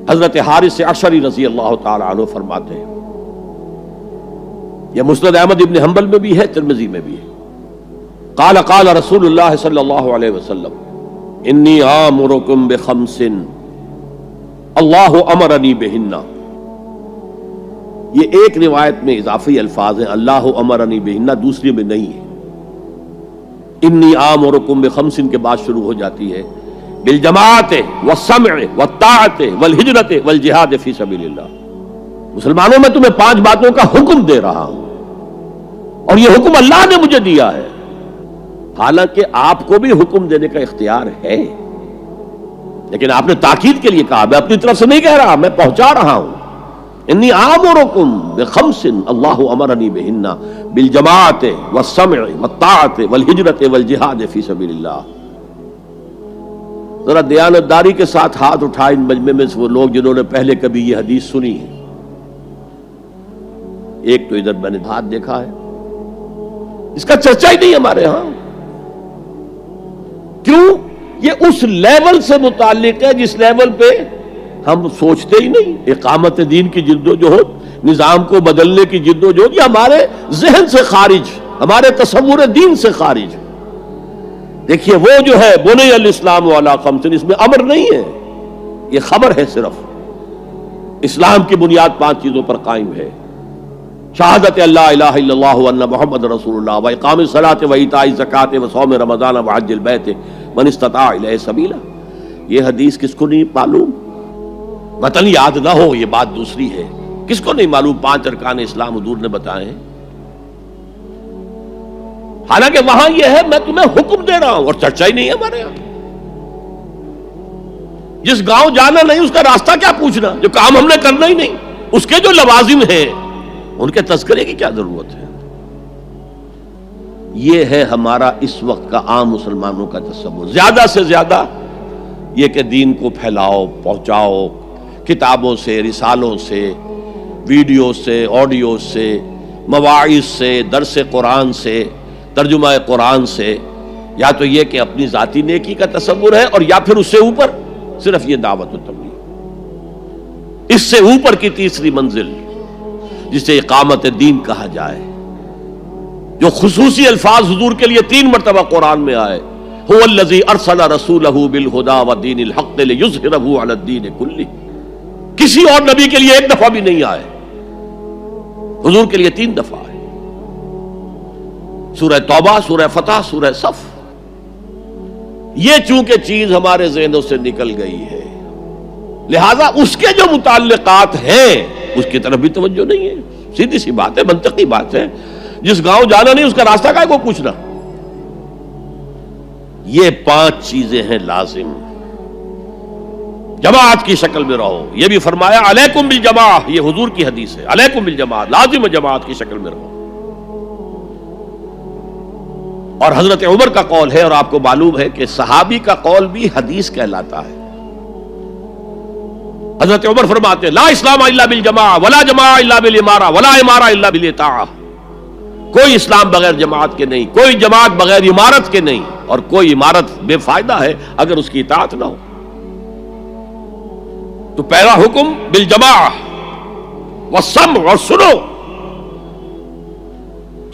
حضرت حارث عشری رضی اللہ تعالی عنہ فرماتے ہیں، یہ مسند احمد ابن حنبل میں بھی ہے، ترمذی میں بھی ہے، قال قال رسول اللہ صلی اللہ علیہ وسلم انی آمرکم بخمس اللہ امرنی بہن۔ یہ ایک روایت میں اضافی الفاظ ہیں، اللہ امرنی بہن، دوسری میں نہیں ہے۔ انی آمرکم بخمس کے بعد شروع ہو جاتی ہے بالجماعت والسمع والطاعت والہجرت والجہاد فی سبیل اللہ۔ مسلمانوں میں تمہیں 5 باتوں کا حکم دے رہا ہوں، اور یہ حکم اللہ نے مجھے دیا ہے، حالانکہ آپ کو بھی حکم دینے کا اختیار ہے، لیکن آپ نے تاکید کے لیے کہا، میں اپنی طرف سے نہیں کہہ رہا، میں پہنچا رہا ہوں۔ انی آمرکم بخمس اللہ امرنی بہن بالجماعت والسمع والطاعت والہجرت والجہاد فی سبیل اللہ۔ ذرا دیانتداری کے ساتھ ہاتھ اٹھائیں ان مجمع میں سے وہ لوگ جنہوں نے پہلے کبھی یہ حدیث سنی ہے۔ ایک تو ادھر میں نے ہاتھ دیکھا ہے، اس کا چرچا ہی نہیں ہمارے ہاں۔ کیوں؟ یہ اس لیول سے متعلق ہے جس لیول پہ ہم سوچتے ہی نہیں۔ اقامت دین کی جدوجہد، نظام کو بدلنے کی جدوجہد، یہ ہمارے ذہن سے خارج، ہمارے تصور دین سے خارج۔ دیکھیے وہ جو ہے بنی الاسلام علی خمس، اس میں امر نہیں ہے، یہ خبر ہے صرف۔ اسلام کی بنیاد 5 چیزوں پر قائم ہے، شہادت اللہ الہ الا اللہ وان محمد رسول اللہ، واقام الصلاۃ وایتاء الزکوٰۃ وصوم رمضان وحج البیت من استطاع الیہ سبیلا۔ یہ حدیث کس کو نہیں معلوم؟ وطن یاد نہ ہو یہ بات دوسری ہے، کس کو نہیں معلوم 5 ارکان اسلام حضور نے بتائے ہیں؟ حالانکہ وہاں یہ ہے میں تمہیں حکم دے رہا ہوں، اور چرچا ہی نہیں ہے ہمارے یہاں۔ جس گاؤں جانا نہیں اس کا راستہ کیا پوچھنا، جو کام ہم نے کرنا ہی نہیں، اس کے جو لوازم ہیں ان کے تذکرے کی کیا ضرورت ہے؟ یہ ہے ہمارا اس وقت کا عام مسلمانوں کا تصور۔ زیادہ سے زیادہ یہ کہ دین کو پھیلاؤ، پہنچاؤ، کتابوں سے، رسالوں سے، ویڈیو سے، آڈیو سے، مواعظ سے، درس قرآن سے، ترجمہ قرآن سے، یا تو یہ کہ اپنی ذاتی نیکی کا تصور ہے، اور یا پھر اس سے اوپر صرف یہ دعوت و تبلیغ۔ اس سے اوپر کی تیسری منزل جسے اقامت دین کہا جائے، جو خصوصی الفاظ حضور کے لیے 3 مرتبہ قرآن میں آئے، هو الذی ارسل رسولہ بالہدی ودین الحق لیظہرہ علی الدین کلہ۔ کسی اور نبی کے لیے 1 دفعہ بھی نہیں آئے، حضور کے لیے 3 دفعہ آئے، سورہ توبہ، سورہ فتح، سورہ صف۔ یہ چونکہ چیز ہمارے ذہنوں سے نکل گئی ہے، لہذا اس کے جو متعلقات ہیں اس کی طرف بھی توجہ نہیں ہے۔ سیدھی سی بات ہے، منطقی بات ہے، جس گاؤں جانا نہیں اس کا راستہ کا کو پوچھنا۔ یہ 5 چیزیں ہیں لازم۔ جماعت کی شکل میں رہو، یہ بھی فرمایا علیکم بالجماع، یہ حضور کی حدیث ہے، علیکم بالجماع، لازم جماعت کی شکل میں رہو۔ اور حضرت عمر کا قول ہے، اور آپ کو معلوم ہے کہ صحابی کا قول بھی حدیث کہلاتا ہے۔ حضرت عمر فرماتے ہیں لا اسلام الا بالجماع ولا جماع الا بالامارہ ولا امارہ الا بالاطاعہ۔ کوئی اسلام بغیر جماعت کے نہیں، کوئی جماعت بغیر عمارت کے نہیں، اور کوئی عمارت بے فائدہ ہے اگر اس کی اطاعت نہ ہو۔ تو پہلا حکم بالجماع والسمع، اور سنو،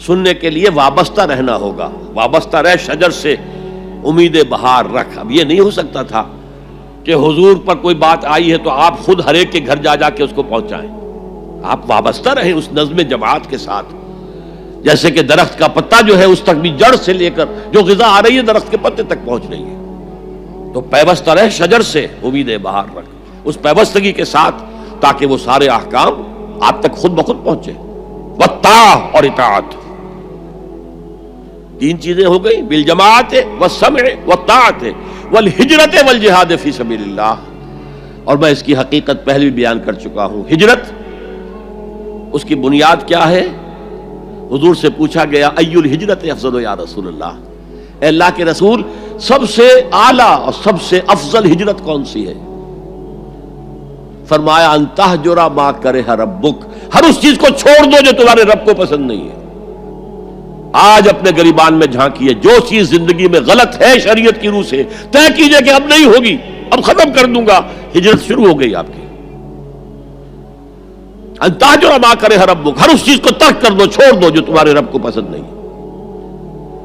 سننے کے لیے وابستہ رہنا ہوگا، وابستہ رہ شجر سے امید بہار رکھ۔ اب یہ نہیں ہو سکتا تھا کہ حضور پر کوئی بات آئی ہے تو آپ خود ہر ایک کے گھر جا کے اس کو پہنچائیں۔ آپ وابستہ رہیں اس نظم جماعت کے ساتھ، جیسے کہ درخت کا پتا جو ہے اس تک بھی جڑ سے لے کر جو غذا آ رہی ہے درخت کے پتے تک پہنچ رہی ہے۔ تو پیوستہ رہ شجر سے امید بہار رکھ، اس پیوستگی کے ساتھ، تاکہ وہ سارے احکام آپ تک خود بخود پہنچے۔ والطاعہ، اور اطاعت۔ 3 چیزیں ہو گئی، بالجماعت والسمع والطاعت والہجرت والجہاد فی سبیل اللہ۔ اور میں اس کی حقیقت پہلے بھی بیان کر چکا ہوں۔ ہجرت، اس کی بنیاد کیا ہے؟ حضور سے پوچھا گیا ای الہجرت افضل یا رسول اللہ، اے اللہ کے رسول سب سے اعلیٰ اور سب سے افضل ہجرت کون سی ہے؟ فرمایا ان تہجر ما کرہ ربک، ہر اس چیز کو چھوڑ دو جو تمہارے رب کو پسند نہیں ہے۔ آج اپنے گریبان میں جھانکیے، جو چیز زندگی میں غلط ہے شریعت کی روح سے طے کیجئے کہ اب نہیں ہوگی، اب ختم کر دوں گا، ہجرت شروع ہو گئی آپ کی۔ ان تہجر ما کرہ ربک، ہر اس چیز کو ترک کر دو، چھوڑ دو جو تمہارے رب کو پسند نہیں۔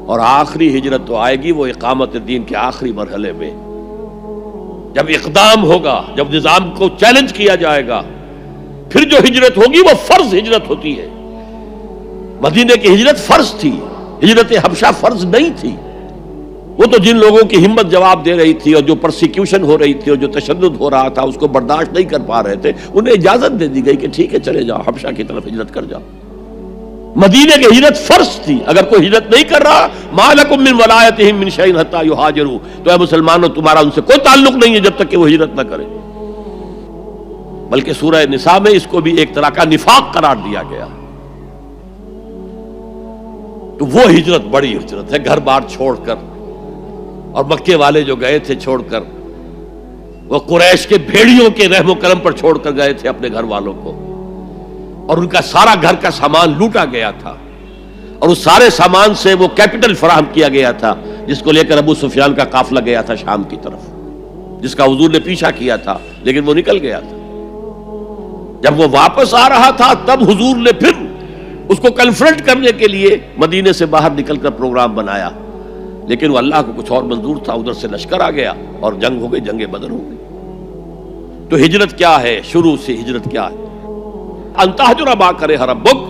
اور آخری ہجرت تو آئے گی وہ اقامت دین کے آخری مرحلے میں، جب اقدام ہوگا، جب نظام کو چیلنج کیا جائے گا، پھر جو ہجرت ہوگی وہ فرض ہجرت ہوتی ہے۔ مدینے کی ہجرت فرض تھی، ہجرت حبشہ فرض نہیں تھی۔ وہ تو جن لوگوں کی ہمت جواب دے رہی تھی اور جو پرسیکیوشن ہو رہی تھی اور جو تشدد ہو رہا تھا اس کو برداشت نہیں کر پا رہے تھے، انہیں اجازت دے دی گئی کہ ٹھیک ہے چلے جاؤ، حبشہ کی طرف ہجرت کر جاؤ۔ مدینے کی ہجرت فرض تھی۔ اگر کوئی ہجرت نہیں کر رہا، ما لکم من ولایتہم من شیء حتی یہاجروا، تو اے مسلمانوں تمہارا ان سے کوئی تعلق نہیں ہے جب تک کہ وہ ہجرت نہ کرے۔ بلکہ سورہ نساء میں اس کو بھی ایک طرح کا نفاق قرار دیا گیا۔ تو وہ ہجرت بڑی ہجرت ہے، گھر بار چھوڑ کر، اور مکے والے جو گئے تھے چھوڑ کر، وہ قریش کے بھیڑیوں کے رحم و کرم پر چھوڑ کر گئے تھے اپنے گھر والوں کو، اور ان کا سارا گھر کا سامان لوٹا گیا تھا، اور اس سارے سامان سے وہ کیپٹل فراہم کیا گیا تھا جس کو لے کر ابو سفیان کا قافلہ گیا تھا شام کی طرف، جس کا حضور نے پیچھا کیا تھا لیکن وہ نکل گیا تھا۔ جب وہ واپس آ رہا تھا تب حضور نے پھر اس کو کنفرنٹ کرنے کے لیے مدینے سے باہر نکل کر پروگرام بنایا، لیکن وہ اللہ کو کچھ اور منظور تھا، ادھر سے لشکر آ گیا اور جنگ ہو گئی، جنگ بدر ہو گئی۔ تو ہجرت کیا ہے؟ شروع سے ہجرت کیا ہے؟ ان تہجر ما کرہ ربک،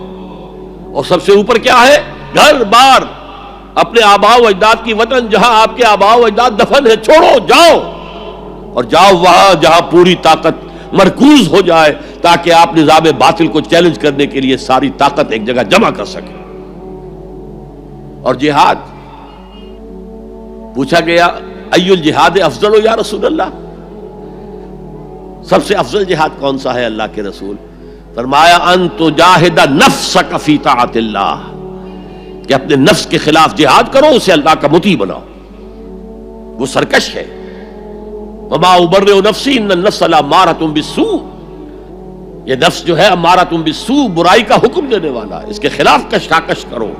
اور سب سے اوپر کیا ہے؟ گھر بار، اپنے آباء و اجداد کی وطن، جہاں آپ کے آباء و اجداد دفن ہے، چھوڑو، جاؤ، اور جاؤ وہاں جہاں پوری طاقت مرکوز ہو جائے تاکہ آپ نظام باطل کو چیلنج کرنے کے لیے ساری طاقت ایک جگہ جمع کر سکیں۔ اور جہاد پوچھا گیا ای الجہاد افضل یا رسول اللہ، سب سے افضل جہاد کون سا ہے اللہ کے رسول؟ فرمایا ان تجاہد نفسک فی طاعت اللہ، کہ اپنے نفس کے خلاف جہاد کرو، اسے اللہ کا مطیع بناؤ۔ وہ سرکش ہے، وما ابرئ نفسی ان النفس لامارۃ بالسوء، یہ نفس جو ہے امارۃ بالسوء، برائی کا حکم دینے والا ہے، اس کے خلاف کشاکش کرو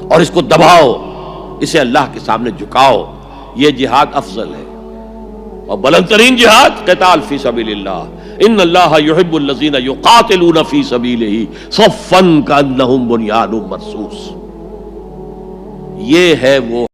اور اس کو دباؤ، اسے اللہ کے سامنے جھکاؤ، یہ جہاد افضل ہے۔ اور بلند ترین جہاد قتال فی سبیل اللہ، ان اللہ یحب الذین یقاتلون فی سبیلہ صفا کانہم بنیان مرصوص، یہ ہے وہ